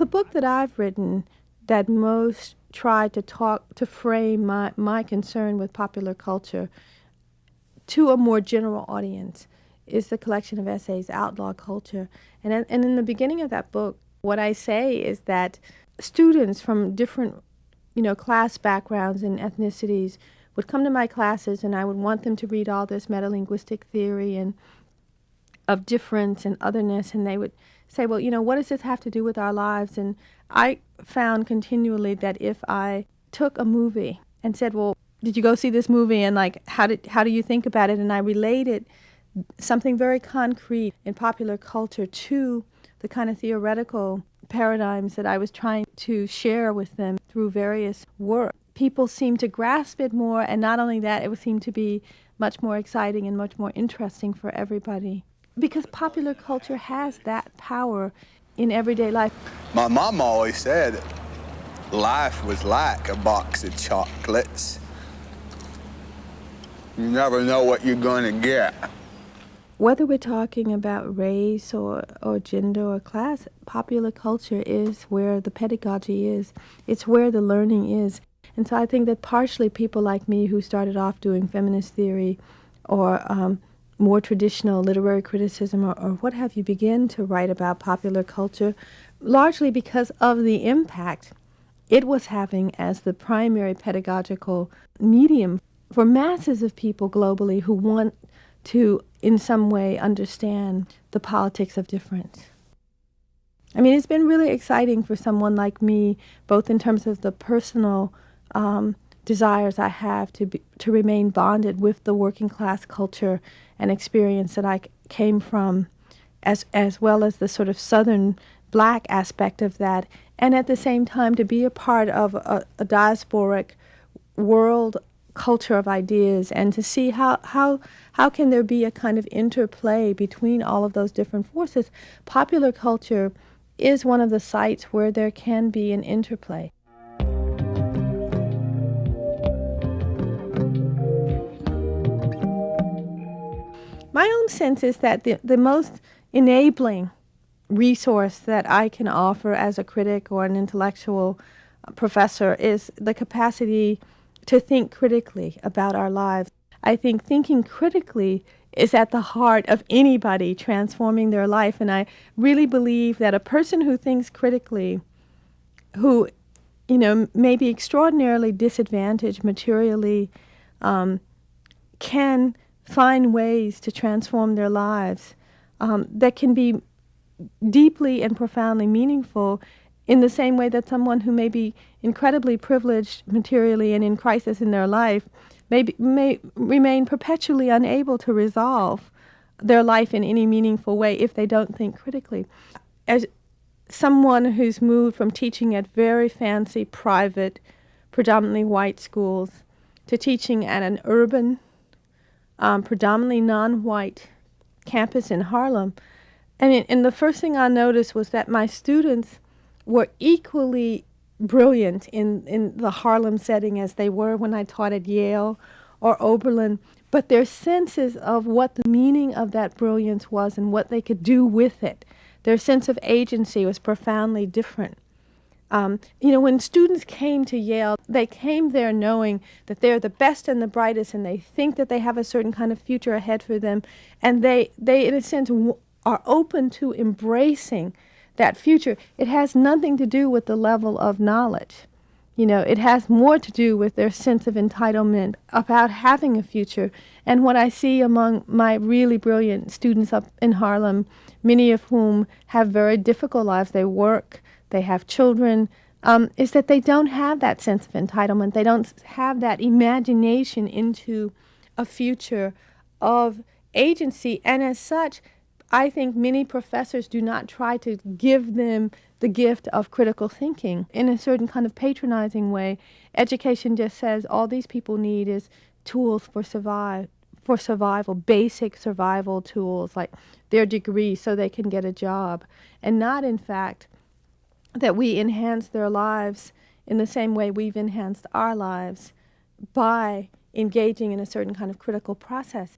the book that I've written that most tried to frame my concern with popular culture to a more general audience is the collection of essays, Outlaw Culture. And in the beginning of that book, what I say is that students from different, class backgrounds and ethnicities would come to my classes, and I would want them to read all this metalinguistic theory and of difference and otherness, and they would say, well, what does this have to do with our lives? And I found continually that if I took a movie and said, well, did you go see this movie, and how do you think about it? And I related something very concrete in popular culture to the kind of theoretical paradigms that I was trying to share with them through various work. People seemed to grasp it more, and not only that, it would seem to be much more exciting and much more interesting for everybody. Because popular culture has that power in everyday life. My mom always said life was like a box of chocolates. You never know what you're going to get. Whether we're talking about race or gender or class, popular culture is where the pedagogy is. It's where the learning is. And so I think that partially people like me who started off doing feminist theory or more traditional literary criticism or what have you, begin to write about popular culture, largely because of the impact it was having as the primary pedagogical medium for masses of people globally who want to, in some way, understand the politics of difference. I mean, it's been really exciting for someone like me, both in terms of the personal desires I have to remain bonded with the working class culture and experience that I came from, as well as the sort of Southern Black aspect of that, and at the same time to be a part of a diasporic world culture of ideas, and to see how can there be a kind of interplay between all of those different forces. Popular culture is one of the sites where there can be an interplay. My own sense is that the most enabling resource that I can offer as a critic or an intellectual professor is the capacity to think critically about our lives. I think thinking critically is at the heart of anybody transforming their life, and I really believe that a person who thinks critically, who, may be extraordinarily disadvantaged materially, can find ways to transform their lives that can be deeply and profoundly meaningful, in the same way that someone who may be incredibly privileged materially and in crisis in their life may remain perpetually unable to resolve their life in any meaningful way if they don't think critically. As someone who's moved from teaching at very fancy, private, predominantly white schools to teaching at an urban, predominantly non-white campus in Harlem, and the first thing I noticed was that my students were equally brilliant in the Harlem setting as they were when I taught at Yale or Oberlin, but their senses of what the meaning of that brilliance was and what they could do with it, their sense of agency was profoundly different. When students came to Yale, they came there knowing that they're the best and the brightest, and they think that they have a certain kind of future ahead for them, and they in a sense, are open to embracing that future. It has nothing to do with the level of knowledge. It has more to do with their sense of entitlement about having a future. And what I see among my really brilliant students up in Harlem, many of whom have very difficult lives, they work, they have children, is that they don't have that sense of entitlement. They don't have that imagination into a future of agency. And as such, I think many professors do not try to give them the gift of critical thinking in a certain kind of patronizing way. Education just says all these people need is tools for survival, basic survival tools like their degree so they can get a job, and not in fact that we enhance their lives in the same way we've enhanced our lives by engaging in a certain kind of critical process.